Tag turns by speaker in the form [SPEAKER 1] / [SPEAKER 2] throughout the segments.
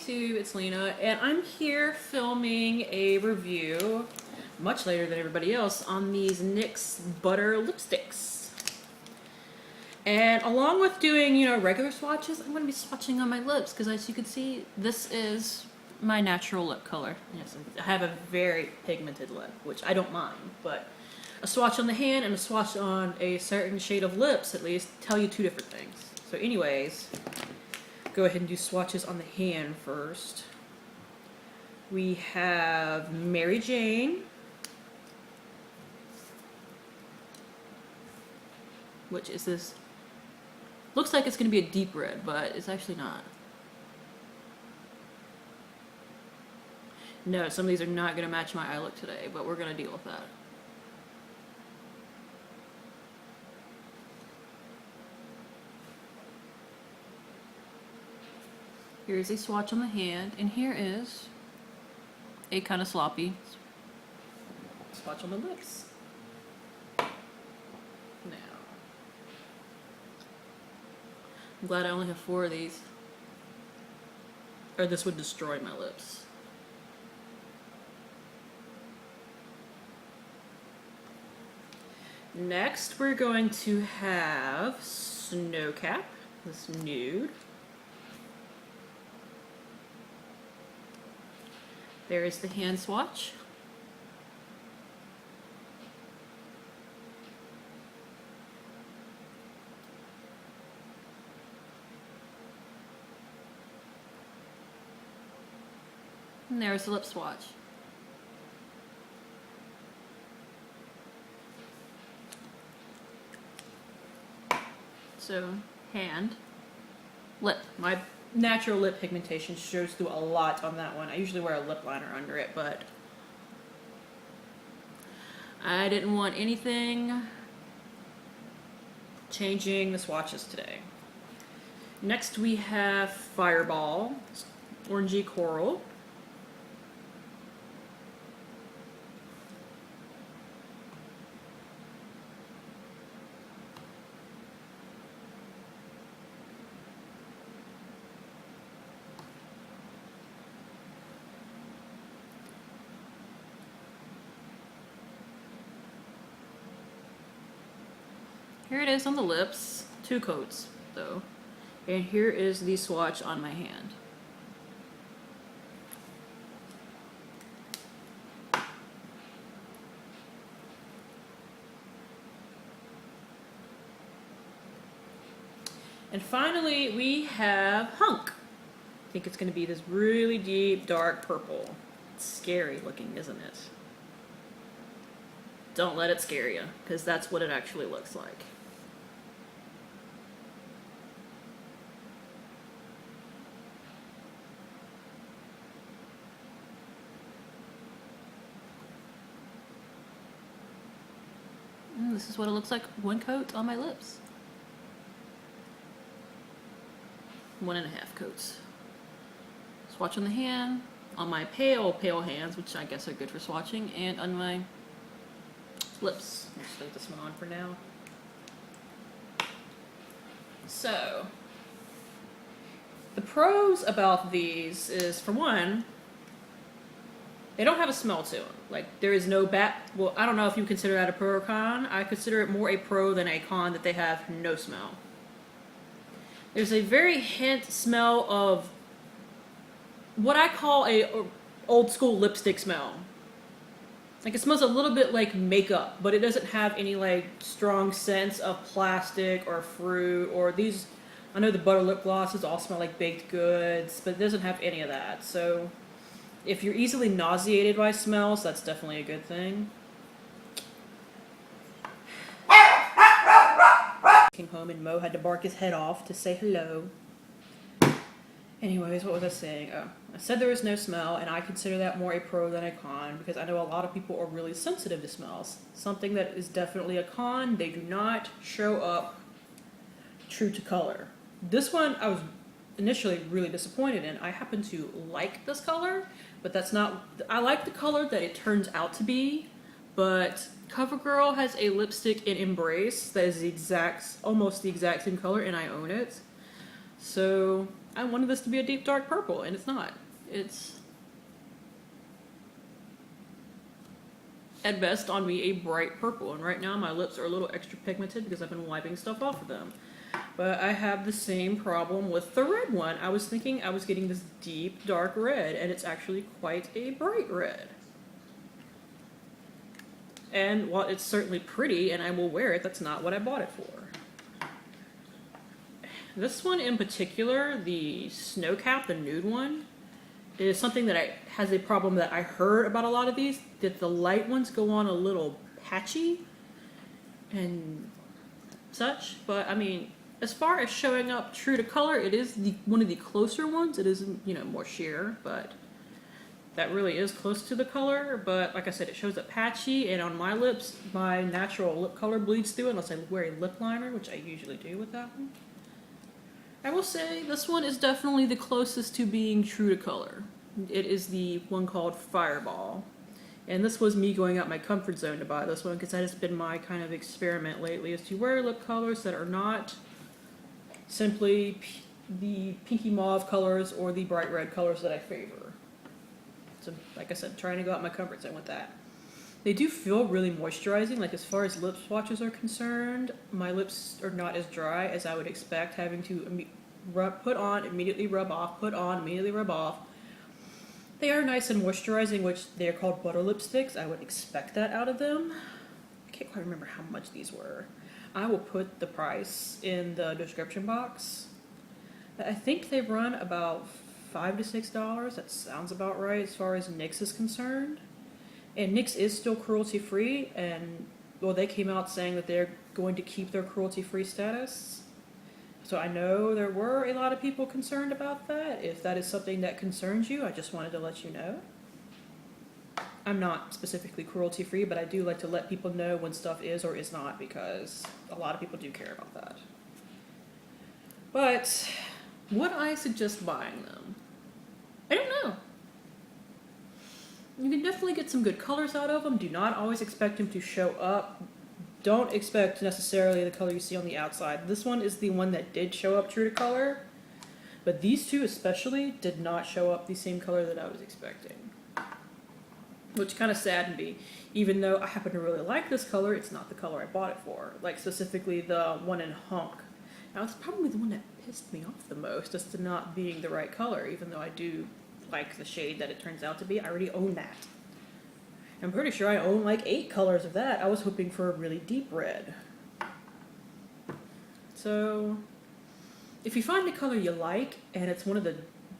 [SPEAKER 1] YouTube, it's Lena, and I'm here filming a review, much later than everybody else, on these NYX Butter lipsticks. And along with doing, you know, regular swatches, I'm going to be swatching on my lips, because as you can see, this is my natural lip color. Yes, I have a very pigmented lip, which I don't mind, but a swatch on the hand and a swatch on a certain shade of lips, at least, tell you two different things. So anyways, go ahead and do swatches on the hand first. We have Mary Jane, which is this, looks like it's going to be a deep red, but it's actually not. No, some of these are not going to match my eye look today, but we're going to deal with that. Here's a swatch on the hand, and here is a kind of sloppy swatch on the lips. Now, I'm glad I only have 4 of these, or this would destroy my lips. Next, we're going to have Snowcap, this nude. There is the hand swatch. And there's the lip swatch. So, hand, lip. My natural lip pigmentation shows through a lot on that one. I usually wear a lip liner under it, but I didn't want anything changing the swatches today. Next we have Fireball, orangey coral. Here it is on the lips, 2 coats though, and here is the swatch on my hand. And finally we have Hunk. I think it's going to be this really deep dark purple. It's scary looking, isn't it? Don't let it scare you, because that's what it actually looks like. This is what it looks like 1 coat on my lips. 1.5 coats. Swatch on the hand, on my pale hands, which I guess are good for swatching, and on my lips. I'll just leave this one on for now. So, the pros about these is, for one, they don't have a smell to them. Like, there is no well, I don't know if you consider that a pro or con. I consider it more a pro than a con that they have no smell. There's a very hint smell of what I call a old school lipstick smell. Like, it smells a little bit like makeup, but it doesn't have any like strong sense of plastic or fruit or these. I know the butter lip glosses all smell like baked goods, but it doesn't have any of that. So if you're easily nauseated by smells, that's definitely a good thing. Came home and Mo had to bark his head off to say hello. Anyways, what was I saying? Oh, I said there was no smell, and I consider that more a pro than a con, because I know a lot of people are really sensitive to smells. Something that is definitely a con, they do not show up true to color. This one I was initially really disappointed in. I happen to like this color, but that's not, I like the color that it turns out to be, but CoverGirl has a lipstick in Embrace that is the exact, almost the exact same color, and I own it. So I wanted this to be a deep dark purple, and it's not. It's at best on me a bright purple, and right now my lips are a little extra pigmented because I've been wiping stuff off of them. But I have the same problem with the red one. I was thinking I was getting this deep dark red, and it's actually quite a bright red. And while it's certainly pretty and I will wear it, that's not what I bought it for. This one in particular, the Snow Cap, the nude one, is something that has a problem that I heard about a lot of these, that the light ones go on a little patchy and such. But I mean, as far as showing up true to color, it is one of the closer ones. It isn't, you know, more sheer, but that really is close to the color. But like I said, it shows up patchy, and on my lips, my natural lip color bleeds through unless I wear a lip liner, which I usually do with that one. I will say this one is definitely the closest to being true to color. It is the one called Fireball. And this was me going out my comfort zone to buy this one because that has been my kind of experiment lately, is to wear lip colors that are not simply the pinky mauve colors or the bright red colors that I favor. So like I said, trying to go out my comfort zone with that. They do feel really moisturizing. Like as far as lip swatches are concerned, my lips are not as dry as I would expect, having to put on, immediately rub off, put on, immediately rub off. They are nice and moisturizing, which they are called butter lipsticks. I would expect that out of them. I can't quite remember how much these were. I will put the price in the description box. I think they run about $5 to $6. That sounds about right as far as NYX is concerned. And NYX is still cruelty-free, and well, they came out saying that they're going to keep their cruelty-free status. So I know there were a lot of people concerned about that. If that is something that concerns you, I just wanted to let you know. I'm not specifically cruelty-free, but I do like to let people know when stuff is or is not, because a lot of people do care about that. But would I suggest buying them? I don't know. You can definitely get some good colors out of them. Do not always expect them to show up. Don't expect necessarily the color you see on the outside. This one is the one that did show up true to color, but these two especially did not show up the same color that I was expecting, which kind of saddened me. Even though I happen to really like this color, it's not the color I bought it for. Like specifically the one in Honk. Now it's probably the one that pissed me off the most, as to not being the right color, even though I do like the shade that it turns out to be. I already own that. I'm pretty sure I own like 8 colors of that. I was hoping for a really deep red. So if you find a color you like and it's one of the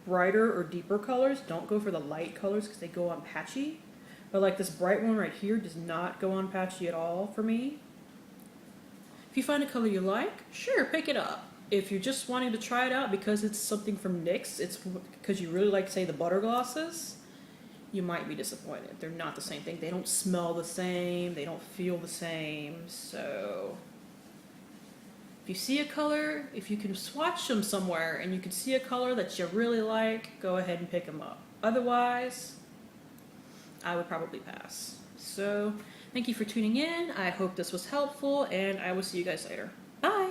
[SPEAKER 1] brighter or deeper colors, don't go for the light colors because they go on patchy. But like this bright one right here does not go on patchy at all for me. If you find a color you like, sure, pick it up. If you're just wanting to try it out because it's something from NYX, it's because you really like, say, the butter glosses, you might be disappointed. They're not the same thing. They don't smell the same. They don't feel the same. So if you see a color, if you can swatch them somewhere and you can see a color that you really like, go ahead and pick them up. Otherwise, I would probably pass. So thank you for tuning in. I hope this was helpful, and I will see you guys later. Bye!